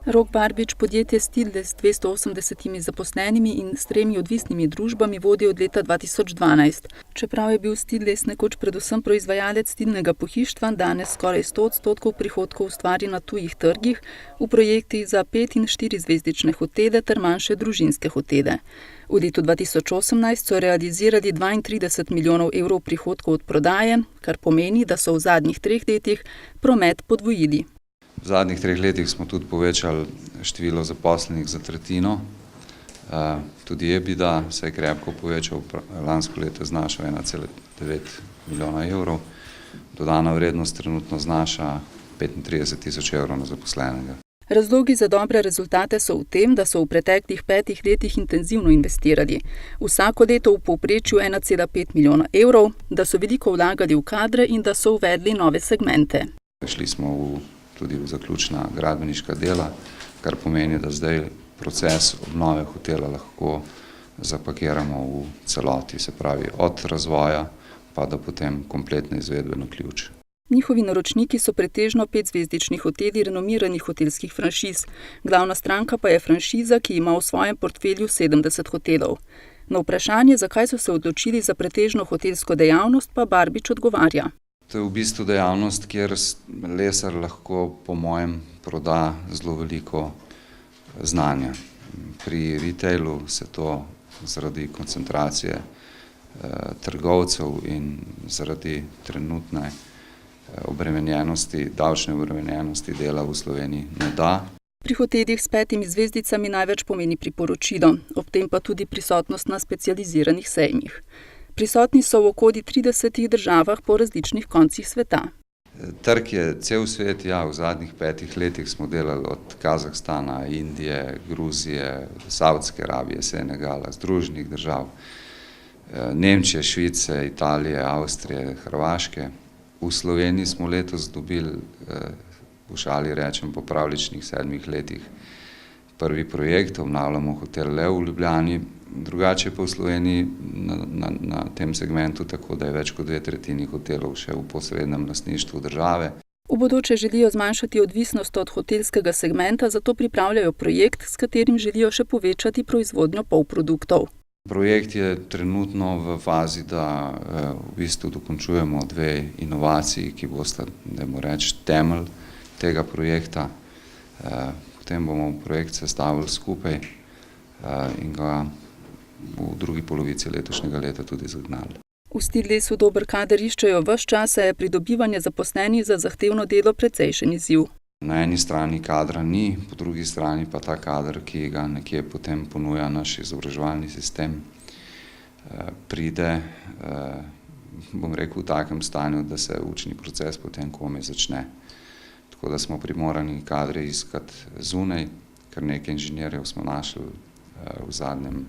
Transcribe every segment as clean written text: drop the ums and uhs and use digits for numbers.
Rok Barbič podjetje Stidle s 280 zaposlenimi in s 3 odvisnimi družbami vodi od leta 2012. Čeprav je bil Stidles nekoč predvsem proizvajalec stilnega pohištva, danes skoraj 100% prihodkov ustvari na tujih trgih, v projektih za 5- in 4-zvezdične hotele ter manjše družinske hotele. V letu 2018 so realizirali 32 milijonov evrov prihodkov od prodaje, kar pomeni, da so v zadnjih 3 letih promet podvojili. V zadnjih 3 letih smo tudi povečali število zaposlenih za tretjino. Tudi EBITDA se je krepko povečal, lansko leto znaša 1,9 milijona evrov. Dodana vrednost trenutno znaša 35 tisoč evrov na zaposlenega. Razlogi za dobre rezultate so v tem, da so v preteklih 5 letih intenzivno investirali. Vsako leto v povprečju 1,5 milijona evrov, da so veliko vlagali v kadre in da so uvedli nove segmente. Šli smo tudi v zaključna gradbeniška dela, kar pomeni, da zdaj proces obnove hotela lahko zapakiramo v celoti, se pravi od razvoja pa do potem kompletne izvedbe na ključ. Njihovi naročniki so pretežno 5-zvezdični hoteli renomiranih hotelskih franšiz. Glavna stranka pa je franšiza, ki ima v svojem portfelju 70 hotelov. Na vprašanje, zakaj so se odločili za pretežno hotelsko dejavnost, pa Barbič odgovarja. To je v bistvu dejavnost, kjer lesar lahko po mojem proda zelo veliko znanja. Pri retailu se to zaradi koncentracije trgovcev in zaradi trenutne obremenjenosti, davčne obremenjenosti dela v Sloveniji ne da. Pri hotelih s 5 zvezdicami največ pomeni priporočilo, ob tem pa tudi prisotnost na specializiranih sejmih. Prisotni so v okoli 30 državah po različnih koncih sveta. Trg je cel svet, v zadnjih 5 letih smo delali od Kazahstana, Indije, Gruzije, Savdske Arabije, Senegala, Združenih držav, Nemčije, Švice, Italije, Avstrije, Hrvaške. V Sloveniji smo letos dobili, v šali rečem, po pravličnih 7 letih prvi projekt, obnavljamo hotel Lev v Ljubljani. Drugače pa v Sloveniji na tem segmentu tako, da je več kot 2/3 hotelov še v posrednem lastništvu države. V bodoče želijo zmanjšati odvisnost od hotelskega segmenta, zato pripravljajo projekt, s katerim želijo še povečati proizvodnjo polproduktov. Projekt je trenutno v fazi, da v bistvu dokončujemo 2 inovaciji, ki bosta, dajmo reči, temelj tega projekta. Potem bomo projekt sestavili skupaj in ga v drugi polovici letošnjega leta tudi zagnali. V Stidlesu dober kader iščejo ves čas, saj je pridobivanje zaposlenih za zahtevno delo precejšen izziv. Na eni strani kadra ni, po drugi strani pa ta kader, ki ga nekje potem ponuja naš izobraževalni sistem, pride, bom rekel, v takem stanju, da se učni proces potem komaj začne. Tako da smo primorani kadre iskati zunaj, kar nekaj inženirjev smo našli v zadnjem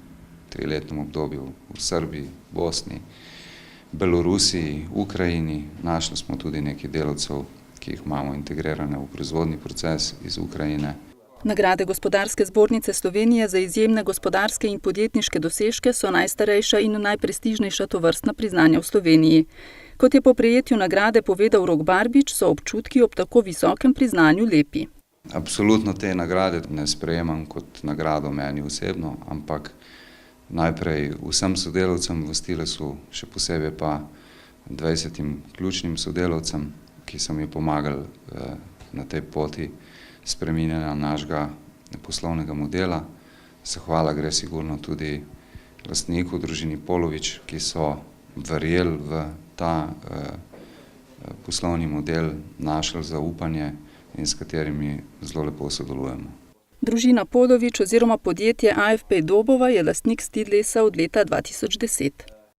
3-letnem obdobju v Srbiji, Bosni, Belorusiji, Ukrajini. Našli smo tudi nekaj delavcev, ki jih imamo integrirane v proizvodni proces iz Ukrajine. Nagrade Gospodarske zbornice Slovenije za izjemne gospodarske in podjetniške dosežke so najstarejša in najprestižnejša tovrstna priznanja v Sloveniji. Kot je po prejetju nagrade povedal Rok Barbič, so občutki ob tako visokem priznanju lepi. Absolutno te nagrade ne sprejemam kot nagrado meni osebno, ampak najprej vsem sodelavcem v Stidlesu, še posebej pa 20 ključnim sodelavcem, ki so mi pomagali na tej poti spreminjanja našega poslovnega modela. Zahvala gre sigurno tudi lastniku, družini Polovič, ki so verjeli v ta poslovni model, našli zaupanje in s katerimi zelo lepo sodelujemo. Družina Polovič oziroma podjetje AFP Dobova je lastnik Stidlesa od leta 2010.